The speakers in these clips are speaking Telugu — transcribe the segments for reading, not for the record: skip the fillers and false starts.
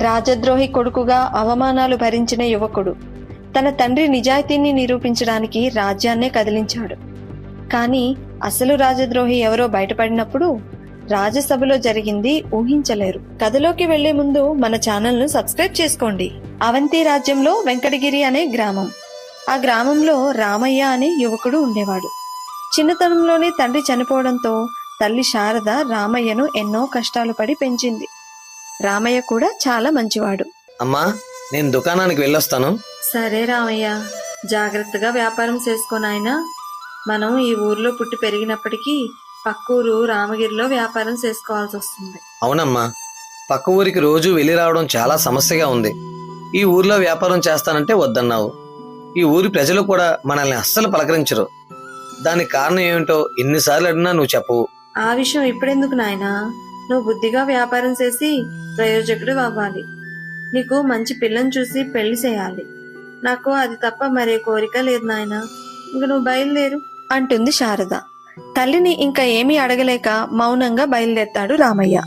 రాజద్రోహి కొడుకుగా అవమానాలు భరించిన యువకుడు తన తండ్రి నిజాయితీని నిరూపించడానికి రాజ్యాన్నే కదిలించాడు. కానీ అసలు రాజద్రోహి ఎవరో బయటపడినప్పుడు రాజ్యసభలో జరిగింది ఊహించలేరు. కథలోకి వెళ్లే ముందు మన ఛానల్ను సబ్స్క్రైబ్ చేసుకోండి. అవంతి రాజ్యంలో వెంకటగిరి అనే గ్రామం. ఆ గ్రామంలో రామయ్య అనే యువకుడు ఉండేవాడు. చిన్నతనంలోనే తండ్రి చనిపోవడంతో తల్లి శారద రామయ్యను ఎన్నో కష్టాలు పడి పెంచింది. రామయ్య కూడా చాలా మంచివాడు. అమ్మా, నేను దుకాణానికి వెళ్ళొస్తాను. సరే రామయ్య, జాగ్రత్తగా వ్యాపారం చేసుకోనాయనా. మనం ఈ ఊర్లో పుట్టి పెరిగినప్పటికీ పక్కూరు రామగిరిలో వ్యాపారం చేసుకోవాల్సి వస్తుంది. అవునమ్మా, పక్క ఊరికి రోజు వెళ్ళి రావడం చాలా సమస్యగా ఉంది. ఈ ఊర్లో వ్యాపారం చేస్తానంటే వద్దన్నావు. ఈ ఊరి ప్రజలు కూడా మనల్ని అస్సలు పలకరించరు. దానికి కారణం ఏమిటో ఎన్నిసార్లు అడిగినా నువ్వు చెప్పవు. ఆ విషయం ఇప్పుడెందుకు నాయనా? నువ్వు బుద్ధిగా వ్యాపారం చేసి ప్రయోజకుడు అవ్వాలి. నీకు మంచి పిల్లని చూసి పెళ్లి చేయాలి. నాకు అది తప్ప మరే కోరిక లేదు నాయనా. ఇంక నువ్వు బయలుదేరు అంటుంది శారద. తల్లిని ఇంకా ఏమీ అడగలేక మౌనంగా బయలుదేరతాడు రామయ్య.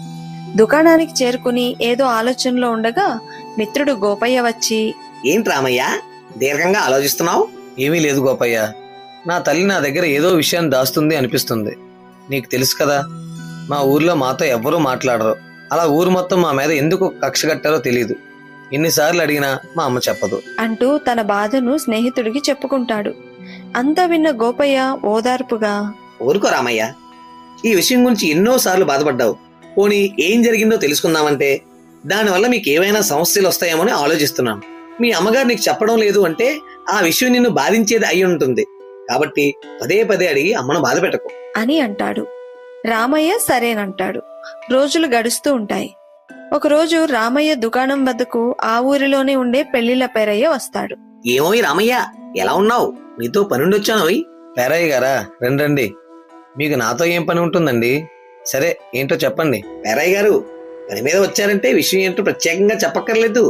దుకాణానికి చేరుకుని ఏదో ఆలోచనలో ఉండగా మిత్రుడు గోపయ్య వచ్చి, ఏంటి రామయ్య దీర్ఘంగా ఆలోచిస్తున్నావు? ఏమీ లేదు గోపయ్య, నా తల్లి నా దగ్గర ఏదో విషయాన్ని దాస్తుంది అనిపిస్తుంది. నీకు తెలుసు కదా, మా ఊర్లో మాతో ఎవ్వరూ మాట్లాడరు. అలా ఊరు మొత్తం మా మీద ఎందుకు కక్ష కట్టారో తెలియదు. ఎన్నిసార్లు అడిగినా మా అమ్మ చెప్పదు అంటూ తన బాధను స్నేహితుడికి చెప్పుకుంటాడు. అంతా విన్న గోపయ్య ఓదార్పుగా, ఊరుకో రామయ్య, ఈ విషయం గురించి ఎన్నోసార్లు బాధపడ్డావు. పోనీ ఏం జరిగిందో తెలుసుకుందామంటే దానివల్ల మీకు ఏమైనా సమస్యలు వస్తాయేమోని ఆలోచిస్తున్నాను. మీ అమ్మగారు నీకు చెప్పడం లేదు అంటే ఆ విషయం నిన్ను బాధించేది అయి ఉంటుంది. కాబట్టి పదే పదే అడిగి అమ్మను బాధ పెట్టకు అని అంటాడు. రామయ్య సరేనంటాడు. రోజులు గడుస్తూ ఉంటాయి. ఒకరోజు రామయ్య దుకాణం వద్దకు ఆ ఊరిలోనే ఉండే పెళ్లిళ్ల పేరయ్య వస్తాడు. ఏమోయ్ రామయ్య, ఎలా ఉన్నావు? నీతో పనుండొచ్చానోయ్. పేరయ్య గారా, రండి. మీకు నాతో ఏం పని ఉంటుందండి? సరే, ఏంటో చెప్పండి. పేరయ్య గారు, పని మీద వచ్చారంటే విషయం ఏంటో ప్రత్యేకంగా చెప్పక్కర్లేదు.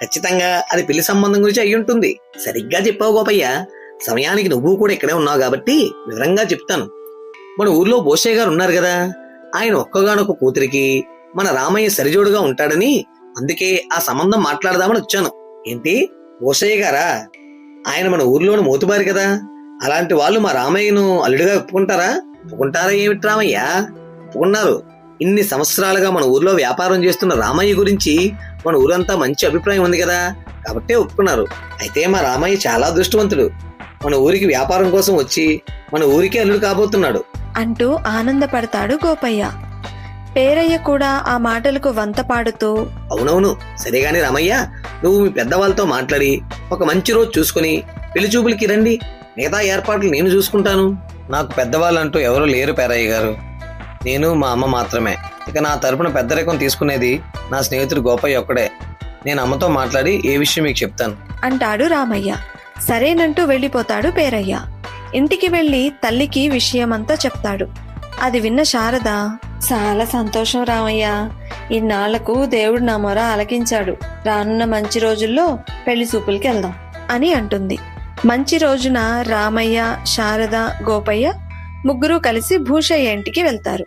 ఖచ్చితంగా అది పెళ్లి సంబంధం గురించి అయి ఉంటుంది. సరిగ్గా చెప్పావు గోపయ్య. సమయానికి నువ్వు కూడా ఇక్కడే ఉన్నావు కాబట్టి వివరంగా చెప్తాను. మన ఊర్లో బోషయ్య గారు ఉన్నారు కదా, ఆయన ఒక్కగానొక్క కూతురికి మన రామయ్య సరిజోడుగా ఉంటాడని, అందుకే ఆ సంబంధం మాట్లాడదామని వచ్చాను. ఏంటి, బోషయ్య గారా? ఆయన మన ఊర్లోని మోతుబారి కదా. అలాంటి వాళ్ళు మా రామయ్యను అల్లుడిగా ఒప్పుకుంటారా ఏమిటి రామయ్య? ఒప్పుకున్నారు. ఇన్ని సంవత్సరాలుగా మన ఊర్లో వ్యాపారం చేస్తున్న రామయ్య గురించి మన ఊరంతా మంచి అభిప్రాయం ఉంది కదా, కాబట్టే ఒప్పుకున్నారు. అయితే మా రామయ్య చాలా అదృష్టవంతుడు. మన ఊరికి వ్యాపారం కోసం వచ్చి మన ఊరికే అల్లుడు కాబోతున్నాడు అంటూ ఆనందపడతాడు గోపయ్య. పేరయ్య కూడా ఆ మాటలకు వంత పాడుతూ, అవునవును, సరేగాని రామయ్య, నువ్వు మీ పెద్దవాళ్ళతో మాట్లాడి ఒక మంచి రోజు చూసుకుని పెళ్లి చూపులకి రండి. మిగతా ఏర్పాట్లు నేను చూసుకుంటాను. నాకు పెద్దవాళ్ళంటూ ఎవరూ లేరు పేరయ్య గారు. నేను మా అమ్మ మాత్రమే. ఇక నా తరపున పెద్దరికం తీసుకునేది నా స్నేహితుడు గోపయ్య ఒక్కడే. నేను అమ్మతో మాట్లాడి ఏ విషయం మీకు చెప్తాను అంటాడు రామయ్య. సరేనంటూ వెళ్ళిపోతాడు పేరయ్య. ఇంటికి వెళ్లి తల్లికి విషయమంతా చెప్తాడు. అది విన్న శారద, చాలా సంతోషం రామయ్య, ఇన్నాళ్లకు దేవుడు నా మొర ఆలకించాడు. రానున్న మంచి రోజుల్లో పెళ్లి చూపులకి వెళ్దాం అని అంటుంది. మంచి రోజున రామయ్య, శారద, గోపయ్య ముగ్గురు కలిసి భూషయ్య ఇంటికి వెళ్తారు.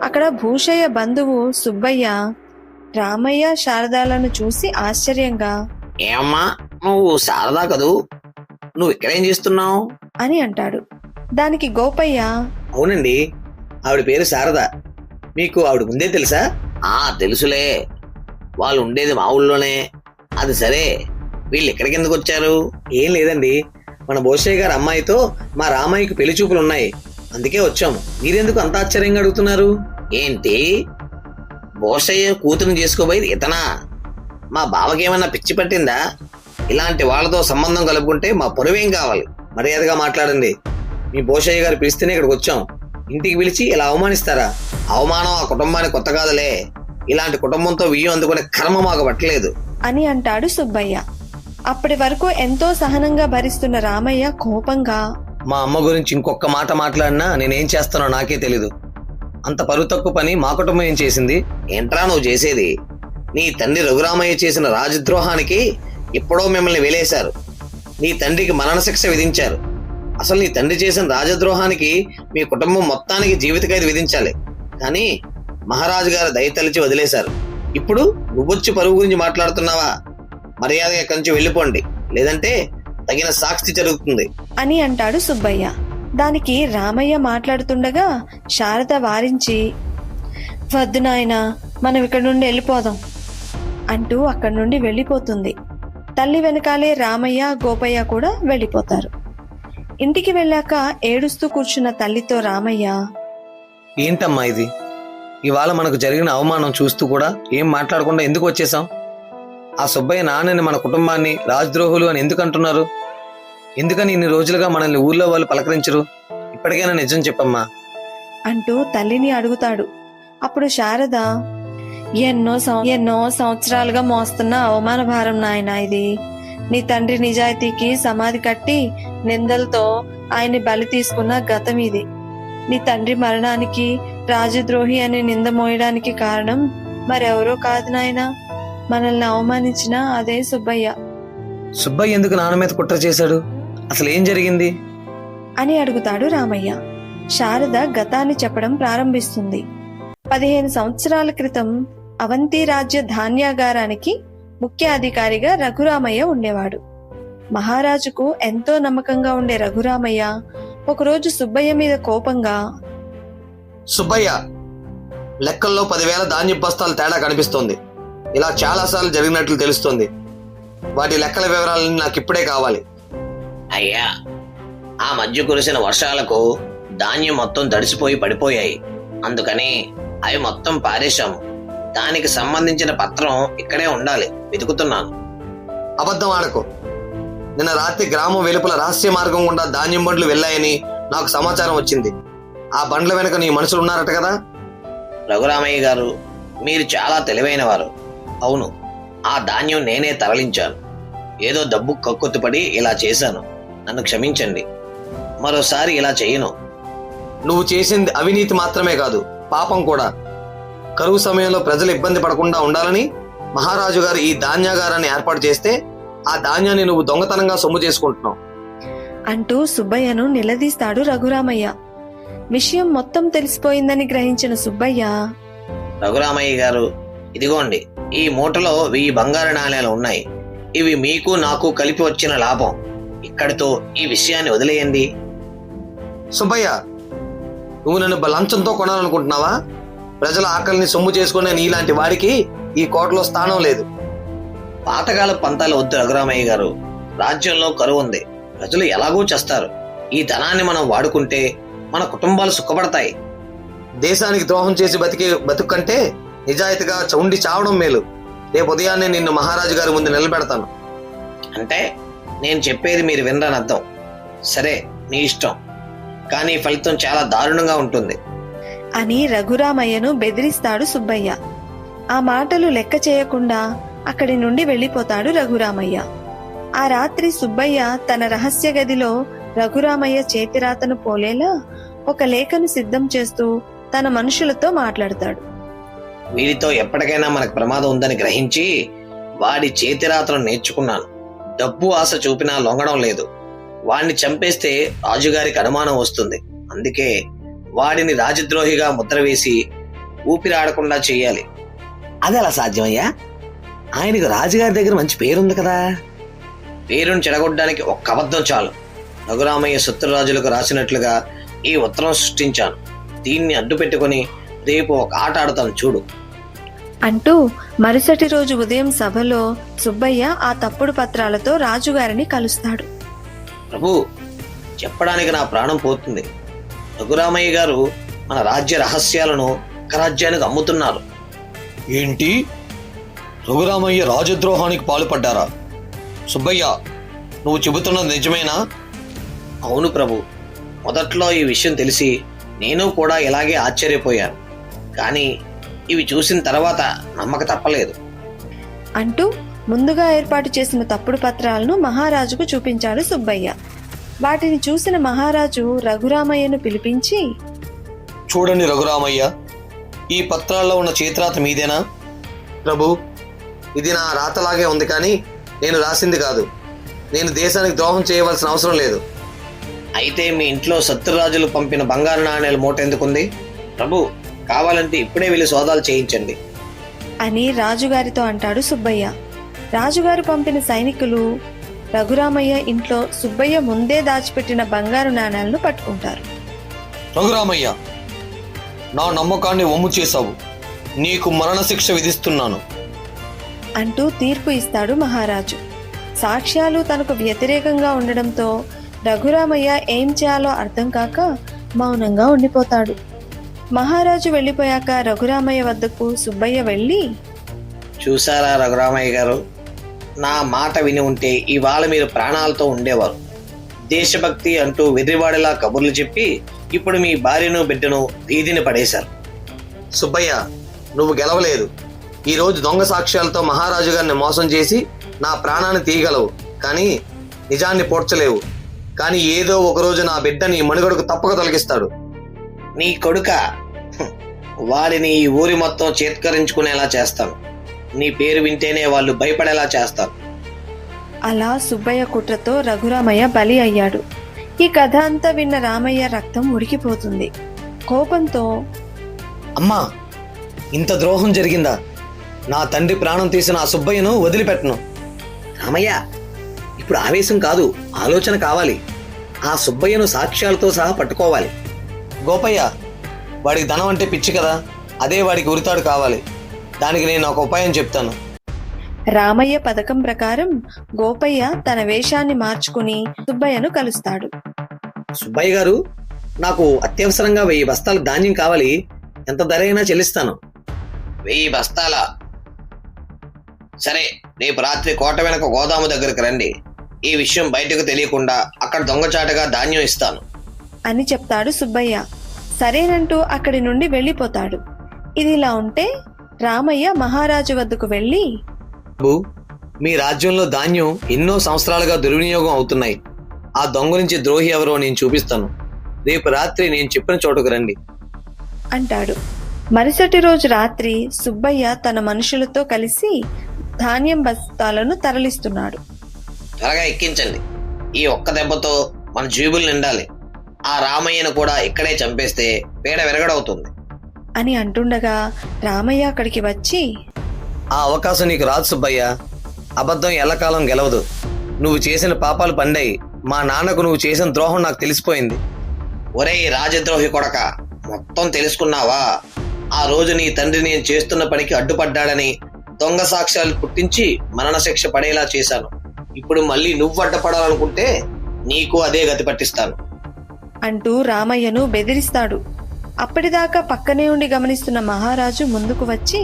అక్కడ భూషయ్య బంధువు సుబ్బయ్య రామయ్య, శారదాలను చూసి ఆశ్చర్యంగా, ఏమ్మా, నువ్వు శారదా కదూ? నువ్వు ఇక్కడేం చేస్తున్నావు అని అంటాడు. దానికి గోపయ్య, అవునండి, ఆవిడ పేరు శారద. మీకు ఆవిడ ముందే తెలుసా? తెలుసులే, వాళ్ళు ఉండేది మా ఊళ్ళోనే. అది సరే, వీళ్ళు ఎక్కడికి ఎందుకు వచ్చారు? ఏం లేదండి, మన భోషయ్య గారి అమ్మాయితో మా రామయ్యకు పెళ్లి చూపులు ఉన్నాయి, అందుకే వచ్చాము. మీరెందుకు అంత ఆశ్చర్యంగా అడుగుతున్నారు? ఏంటి, భోషయ్య కూతురుని చేసుకోబోయేది ఇతనా? మా బావకేమన్నా పిచ్చి పట్టిందా? ఇలాంటి వాళ్ళతో సంబంధం కలుపుకుంటే మా పొరువేం కావాలి? మర్యాదగా మాట్లాడండి. మీ భోషయ్య గారు పిలిస్తేనే ఇక్కడికి వచ్చాం. ఇంటికి పిలిచి ఇలా అవమానిస్తారా? అవమానం ఆ కుటుంబానికి కొత్త కాదులే. ఇలాంటి కుటుంబంతో వియ్యం అందుకునే కర్మ మాకు పట్టలేదు అని అంటాడు సుబ్బయ్య. అప్పటి వరకు ఎంతో సహనంగా భరిస్తున్న రామయ్య కోపంగా, మా అమ్మ గురించి ఇంకొక మాట మాట్లాడినా నేనేం చేస్తానో నాకే తెలీదు. అంత పరువు తక్కువ పని మా కుటుంబం ఏం చేసింది? ఏంట్రా నువ్వు చేసేది? నీ తండ్రి రఘురామయ్య చేసిన రాజద్రోహానికి ఎప్పుడో మిమ్మల్ని వెలేశారు. నీ తండ్రికి మరణశిక్ష విధించారు. అసలు నీ తండ్రి చేసిన రాజద్రోహానికి మీ కుటుంబం మొత్తానికి జీవిత ఖైదు విధించాలి. కానీ మహారాజు గారు దయతలిచి వదిలేశారు. ఇప్పుడు నువ్వొచ్చి పరువు గురించి మాట్లాడుతున్నావా? మర్యాదగా ఇక్కడి నుంచి వెళ్ళిపోండి, లేదంటే తగిన సాక్షి జరుగుతుంది అని అంటాడు సుబ్బయ్య. దానికి రామయ్య మాట్లాడుతుండగా శారద వారించి, వద్దు నాయనా, మనం ఇక్కడి నుండి వెళ్ళిపోదాం అంటూ అక్కడి నుండి వెళ్ళిపోతుంది. తల్లి వెనకాలే రామయ్య, గోపయ్య కూడా వెళ్ళిపోతారు. ఇంటికి వెళ్ళాక ఏడుస్తూ కూర్చున్న తల్లితో రామయ్య, ఏంటమ్మా ఇది? ఇవాళ మనకు జరిగిన అవమానం చూస్తూ కూడా ఏం మాట్లాడకుండా ఎందుకు వచ్చేసాం? ఆ సుబ్బయ్య నాన్నని, మన కుటుంబాన్ని రాజద్రోహులు అని ఎందుకు అంటున్నారు? ఎందుకని ఇన్ని రోజులుగా మనల్ని ఊర్లో వాళ్ళు పలకరించరు? ఇప్పటికైనా నిజం చెప్పమ్మా అంటూ తల్లిని అడుగుతాడు. అప్పుడు శారద, ఎన్నో సంవత్సరాలుగా మోస్తున్న అవమాన భారం నాయనా ఇది. నీ తండ్రి నిజాయితీకి సమాధి కట్టి నిందలతో ఆయన్ని బలి తీసుకున్న గతం ఇది. నీ తండ్రి మరణానికి రాజద్రోహి అనే నింద మోయడానికి కారణం మరెవరో కాదు నాయనా, మనల్ని అవమానించిన అదే సుబ్బయ్య. సుబ్బయ్య ఎందుకు నాన్న మీద కుట్ర చేశాడు? అసలు ఏం జరిగింది అని అడుగుతాడు రామయ్య. శారద గతాన్ని చెప్పడం ప్రారంభిస్తుంది. 15 సంవత్సరాల క్రితం అవంతి రాజ్య ధాన్యాగారానికి ముఖ్య అధికారిగా రఘురామయ్య ఉండేవాడు. మహారాజుకు ఎంతో నమ్మకంగా ఉండే రఘురామయ్య ఒకరోజు సుబ్బయ్య మీద కోపంగా, సుబ్బయ్య, లెక్కల్లో 10,000 ధాన్యం బస్తాలు తేడా కనిపిస్తోంది. ఇలా చాలాసార్లు జరిగినట్లు తెలుస్తోంది. వాటి లెక్కల వివరాలన్నీ నాకు ఇప్పుడే కావాలి. అయ్యా, ఆ మధ్య కురిసిన వర్షాలకు ధాన్యం మొత్తం తడిసిపోయి పడిపోయాయి. అందుకని అవి మొత్తం పారేశాము. దానికి సంబంధించిన పత్రం ఇక్కడే ఉండాలి, వెతుకుతున్నాను. అబద్ధం ఆడకు. నిన్న రాత్రి గ్రామం వెలుపల రహస్య మార్గం గుండా ధాన్యం బండ్లు వెళ్ళాయని నాకు సమాచారం వచ్చింది. ఆ బండ్ల వెనక నీ మనుషులు ఉన్నారట కదా? రఘురామయ్య గారు, మీరు చాలా తెలివైన వారు. అవును, ఆ ధాన్యం నేనే తరలించాను. ఏదో డబ్బు కక్కుతుపడి ఇలా చేశాను. నన్ను క్షమించండి. మరోసారి ఇలా చేయను. నువ్వు చేసింది అవినీతి మాత్రమే కాదు, పాపం కూడా. కరువు సమయంలో ప్రజలు ఇబ్బంది పడకుండా ఉండాలని మహారాజు గారు ఈ ధాన్యాగారాన్ని ఏర్పాటు చేస్తే ఆ ధాన్యాన్ని నువ్వు దొంగతనంగా సొమ్ము చేసుకుంటున్నావు అంటూ సుబ్బయ్యను నిలదీస్తాడు రఘురామయ్య. విషయం మొత్తం తెలిసిపోయిందని గ్రహించిన సుబ్బయ్య, రఘురామయ్య గారు, ఇదిగోండి, ఈ మూటలో 1000 బంగారు నాణేలు ఉన్నాయి. ఇవి మీకు నాకు కలిపి వచ్చిన లాభం. ఇక్కడితో ఈ విషయాన్ని వదిలేయండి. సుబ్బయ్య, నువ్వు నన్ను లంచంతో కొనాలనుకుంటున్నావా? ప్రజల ఆకలిని సొమ్ము చేసుకునే నీలాంటి వాడికి ఈ కోటలో స్థానం లేదు. పాతకాల పంతాలు వద్దు రఘురామయ్య గారు. రాజ్యంలో కరువు ఉంది, ప్రజలు ఎలాగూ చేస్తారు. ఈ ధనాన్ని మనం వాడుకుంటే మన కుటుంబాలు సుఖపడతాయి. దేశానికి ద్రోహం చేసి బతుకు కంటే నిజాయితీగా ఉండి చావడం మేలు. రేపు ఉదయాన్నే నిన్ను మహారాజు గారి ముందు నిలబెడతాను. అంటే నేను చెప్పేది మీరు వినరని అర్థం. సరే, నీ ఇష్టం, కానీ ఫలితం చాలా దారుణంగా ఉంటుంది అని రఘురామయ్యను బెదిరిస్తాడు సుబ్బయ్య. ఆ మాటలు లెక్క చేయకుండా అక్కడి నుండి వెళ్ళిపోతాడు రఘురామయ్య. ఆ రాత్రి సుబ్బయ్య తన రహస్య గదిలో రఘురామయ్య చేతిరాతను పోలేలా ఒక లేఖను సిద్ధం చేస్తూ తన మనుషులతో మాట్లాడతాడు. వీడితో ఎప్పటికైనా మనకు ప్రమాదం ఉందని గ్రహించి వాడి చేతిరాతను నేర్చుకున్నాను. డబ్బు ఆశ చూపినా లొంగడం లేదు. వాడిని చంపేస్తే రాజుగారికి అనుమానం వస్తుంది. అందుకే వాడిని రాజద్రోహిగా ముద్ర వేసి ఊపిరాడకుండా చెయ్యాలి. అది అలా సాధ్యమయ్యా? ఆయనకు రాజుగారి దగ్గర మంచి పేరుంది కదా. పేరును చెడగొట్టడానికి ఒక్క అబద్ధం చాలు. రఘురామయ్య శత్రురాజులకు రాసినట్లుగా ఈ ఉత్తరం సృష్టించాను. దీన్ని అడ్డు పెట్టుకుని రేపు ఒక ఆట ఆడతాను చూడు అంటూ మరుసటి రోజు ఉదయం సభలో సుబ్బయ్య ఆ తప్పుడు పత్రాలతో రాజుగారిని కలుస్తాడు. ప్రభు, చెప్పడానికి నా ప్రాణం పోతుంది. రఘురామయ్య గారు మన రాజ్య రహస్యాలను ఒక రాజ్యానికి అమ్ముతున్నారు. ఏంటి? రఘురామయ్య రాజద్రోహానికి పాల్పడ్డారా? సుబ్బయ్య, నువ్వు చెబుతున్నది నిజమేనా? అవును ప్రభు. మొదట్లో ఈ విషయం తెలిసి నేను కూడా ఇలాగే ఆశ్చర్యపోయాను. కానీ ఇవి చూసిన తర్వాత నమ్మక తప్పలేదు అంటూ ముందుగా ఏర్పాటు చేసిన తప్పుడు పత్రాలను మహారాజుకు చూపించాడు సుబ్బయ్య. వాటిని చూసిన మహారాజు రఘురామయ్యను పిలిపించి, చూడండి రఘురామయ్య, ఈ పత్రాల్లో ఉన్న చేతిరాత మీదేనా? ప్రభు, ఇది నా రాతలాగే ఉంది, కానీ నేను రాసింది కాదు. నేను దేశానికి ద్రోహం చేయవలసిన అవసరం లేదు. అయితే మీ ఇంట్లో శత్రురాజులు పంపిన బంగారు నాణేల మూట ఎందుకుంది? ప్రభు, కావాలంటే ఇప్పుడే వెళ్ళి సోదాలు చేయించండి. అని రాజుగారితో అంటాడు సుబ్బయ్య. రాజుగారు పంపిన సైనికులు రఘురామయ్య ఇంట్లో సుబ్బయ్య ముందే దాచిపెట్టిన బంగారు నాణేలను పట్టుకుంటారు. రఘురామయ్య, నా నమ్మకాన్ని వమ్ము చేశావు. నీకు మరణశిక్ష విధిస్తున్నాను అంటూ తీర్పు ఇస్తాడు మహారాజు. సాక్ష్యాలు తనకు వ్యతిరేకంగా ఉండడంతో రఘురామయ్య ఏం చేయాలో అర్థం కాక మౌనంగా ఉండిపోతాడు. మహారాజు వెళ్ళిపోయాక రఘురామయ్య వద్దకు సుబ్బయ్య వెళ్ళి, చూసారా రఘురామయ్య గారు, నా మాట విని ఉంటే ఇవాళ మీరు ప్రాణాలతో ఉండేవారు. దేశభక్తి అంటూ వెర్రివాడిలా కబుర్లు చెప్పి ఇప్పుడు మీ భార్యను బిడ్డను వీధిని పడేశారు. సుబ్బయ్య, నువ్వు గెలవలేదు. ఈరోజు దొంగ సాక్ష్యాలతో మహారాజు గారిని మోసం చేసి నా ప్రాణాన్ని తీయగలవు, కానీ నిజాన్ని పోడ్చలేవు. కానీ ఏదో ఒకరోజు నా బిడ్డ నీ మనుగడకు తప్పక తొలగిస్తాడు. నీ కొడుక, వాడిని ఈ ఊరి మొత్తం చేత్కరించుకునేలా చేస్తాను. నీ పేరు వింటేనే వాళ్ళు భయపడేలా చేస్తాను. అలా సుబ్బయ్య కుట్రతో రఘురామయ్య బలి అయ్యాడు. ఈ కథ అంతా విన్న రామయ్య రక్తం ఉడికిపోతుంది. కోపంతో, అమ్మా, ఇంత ద్రోహం జరిగిందా? నా తండ్రి ప్రాణం తీసిన ఆ సుబ్బయ్యను వదిలిపెట్టను. రామయ్య, ఇప్పుడు ఆవేశం కాదు, ఆలోచన కావాలి. ఆ సుబ్బయ్యను సాక్ష్యాలతో సహా పట్టుకోవాలి. గోపయ్య, వాడికి ధనం అంటే పిచ్చి కదా, అదే వాడికి ఉరితాడు కావాలి. దానికి నేను ఒక ఉపాయం చెప్తాను. రామయ్య పథకం ప్రకారం గోపయ్య తన వేషాన్ని మార్చుకుని సుబ్బయ్యను కలుస్తాడు. సుబ్బయ్య గారు, నాకు అత్యవసరంగా 1000 బస్తాల ధాన్యం కావాలి. ఎంత ధర అయినా చెల్లిస్తాను. 1000 బస్తాలా? సరే, రేపు రాత్రి కోట వెనక గోదాము దగ్గరికి రండి. ఈ విషయం బయటకు తెలియకుండా అక్కడ దొంగచాటుగా ధాన్యం ఇస్తాను అని చెప్తాడు సుబ్బయ్య. సరేనంటూ అక్కడి నుండి వెళ్ళిపోతాడు. ఇదిలా ఉంటే రామయ్య మహారాజు వద్దకు వెళ్ళి, బాబు, మీ రాజ్యంలో ధాన్యం ఎన్నో సంవత్సరాలుగా దుర్వినియోగం అవుతున్నాయి. ఆ దొంగ నుంచి ద్రోహి ఎవరో నేను చూపిస్తాను. రేపు రాత్రి నేను చెప్పిన చోటుకు రండి అంటాడు. మరుసటి రోజు రాత్రి సుబ్బయ్య తన మనుషులతో కలిసి ధాన్యం బస్తాలను తరలిస్తున్నాడు. త్వరగా ఎక్కించండి. ఈ ఒక్క దెబ్బతో మన జేబులు నిండాలి. ఆ రామయ్యను కూడా ఇక్కడే చంపేస్తే పేడ విరగడవుతుంది అని అంటుండగా రామయ్య అక్కడికి వచ్చి, ఆ అవకాశం నీకు రాదు సుబ్బయ్య. అబద్ధం ఎల్లకాలం గెలవదు. నువ్వు చేసిన పాపాలు పండాయి. మా నాన్నకు నువ్వు చేసిన ద్రోహం నాకు తెలిసిపోయింది. ఒరేయ్ రాజద్రోహి కొడక, మొత్తం తెలుసుకున్నావా? ఆ రోజు నీ తండ్రి నేను చేస్తున్న పనికి అడ్డుపడ్డాడని దొంగ సాక్ష్యాలు పుట్టించి మరణశిక్ష పడేలా చేశాను. ఇప్పుడు మళ్ళీ నువ్వు అడ్డపడాలనుకుంటే నీకు అదే గతి పట్టిస్తాను అంటూ రామయ్యను బెదిరిస్తాడు. అప్పటిదాకా పక్కనే ఉండి గమనిస్తున్న మహారాజు ముందుకు వచ్చి,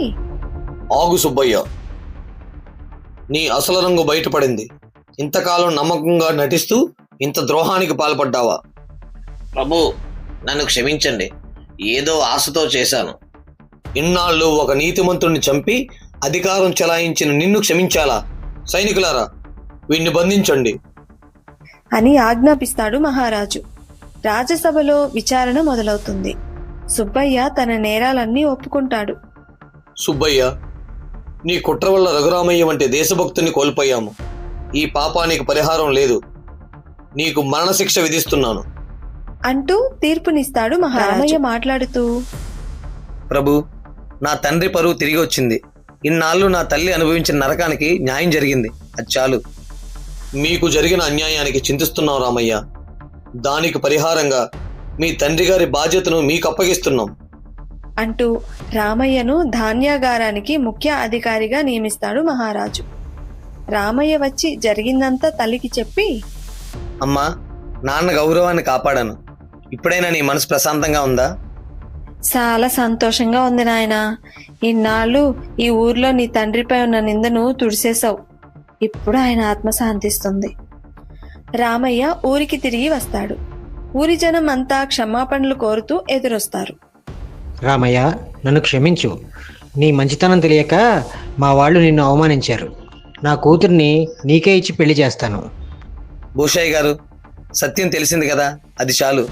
ఆగు సుబ్బయ్య, నీ అసలు రంగు బయటపడింది. ఇంతకాలం నమ్మకంగా నటిస్తూ ఇంత ద్రోహానికి పాల్పడ్డావా? ప్రభు, నన్ను క్షమించండి. ఏదో ఆశతో చేశాను. ఇన్నాళ్ళు ఒక నీతిమంతుడిని చంపి అధికారం చెలాయించిన నిన్ను క్షమించాలా? సైనికులారా, వీణ్ణి బంధించండి అని ఆజ్ఞాపిస్తాడు మహారాజు. రాజసభలో విచారణ మొదలవుతుంది. సుబ్బయ్య తన నేరాలన్నీ ఒప్పుకుంటాడు. సుబ్బయ్య, నీ కుట్ర వల్ల రఘురామయ్య వంటి దేశభక్తుని కోల్పోయాము. ఈ పాపానికి పరిహారం లేదు. నీకు మరణశిక్ష విధిస్తున్నాను అంటూ తీర్పునిస్తాడు మహారాజు. రామయ్య మాట్లాడుతూ, ప్రభు, నా తండ్రి పరువు తిరిగి వచ్చింది. ఇన్నాళ్ళు నా తల్లి అనుభవించిన నరకానికి న్యాయం జరిగింది. అది చాలు. మీకు జరిగిన అన్యాయానికి చింతిస్తున్నాం రామయ్య. దానికి పరిహారంగా మీ తండ్రి గారి బాధ్యతను మీకు అప్పగిస్తున్నాం అంటూ రామయ్యను ధాన్యాగారానికి ముఖ్య అధికారిగా నియమిస్తాడు మహారాజు. రామయ్య వచ్చి జరిగిందంతా తల్లికి చెప్పి, అమ్మా, నాన్న గౌరవాన్ని కాపాడాను. ఇప్పుడైనా నీ మనసు ప్రశాంతంగా ఉందా? చాలా సంతోషంగా ఉంది నాయనా. ఇన్నాళ్ళు ఈ ఊర్లో నీ తండ్రిపై ఉన్న నిందను తుడిసేశావు. ఇప్పుడు ఆయన ఆత్మ శాంతిస్తుంది. రామయ్య ఊరికి తిరిగి వస్తాడు. ఊరి జనం అంతా క్షమాపణలు కోరుతూ ఎదురొస్తారు. రామయ్య, నన్ను క్షమించు. నీ మంచితనం తెలియక మా వాళ్ళు నిన్ను అవమానించారు. నా కూతుర్ని నీకే ఇచ్చి పెళ్లి చేస్తాను. భూషయ్య గారు, సత్యం తెలిసింది కదా, అది చాలు.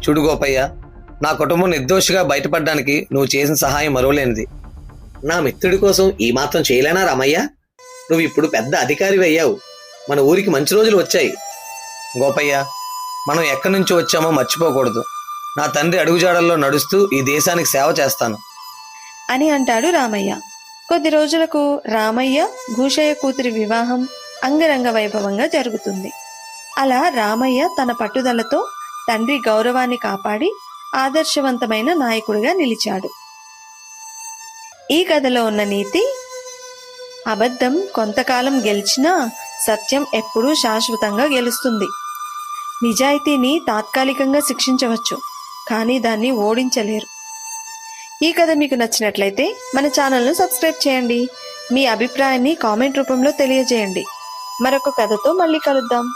చూడు గోపయ్య, నా కుటుంబం నిర్దోషిగా బయటపడడానికి నువ్వు చేసిన సహాయం మరోలేనిది. నా మిత్రుడి కోసం ఈ మాత్రం చేయలేనా రామయ్య? నువ్వు ఇప్పుడు పెద్ద అధికారివి అయ్యావు. మన ఊరికి మంచి రోజులు వచ్చాయి. గోపయ్య, మనం ఎక్కడి నుంచి వచ్చామో మర్చిపోకూడదు. నా తండ్రి అడుగుజాడల్లో నడుస్తూ ఈ దేశానికి సేవ చేస్తాను అని అంటాడు రామయ్య. కొద్ది రోజులకు రామయ్య భూషయ్య కూతురి వివాహం అంగరంగ వైభవంగా జరుగుతుంది. అలా రామయ్య తన పట్టుదలతో తండ్రి గౌరవాన్ని కాపాడి ఆదర్శవంతమైన నాయకుడిగా నిలిచాడు. ఈ కథలో ఉన్న నీతి: అబద్ధం కొంతకాలం గెలిచినా సత్యం ఎప్పుడూ శాశ్వతంగా గెలుస్తుంది. నిజాయితీని తాత్కాలికంగా శిక్షించవచ్చు, కానీ దాన్ని ఓడించలేరు. ఈ కథ మీకు నచ్చినట్లయితే మన ఛానల్ను సబ్స్క్రైబ్ చేయండి. మీ అభిప్రాయాన్ని కామెంట్ రూపంలో తెలియజేయండి. మరొక కథతో మళ్ళీ కలుద్దాం.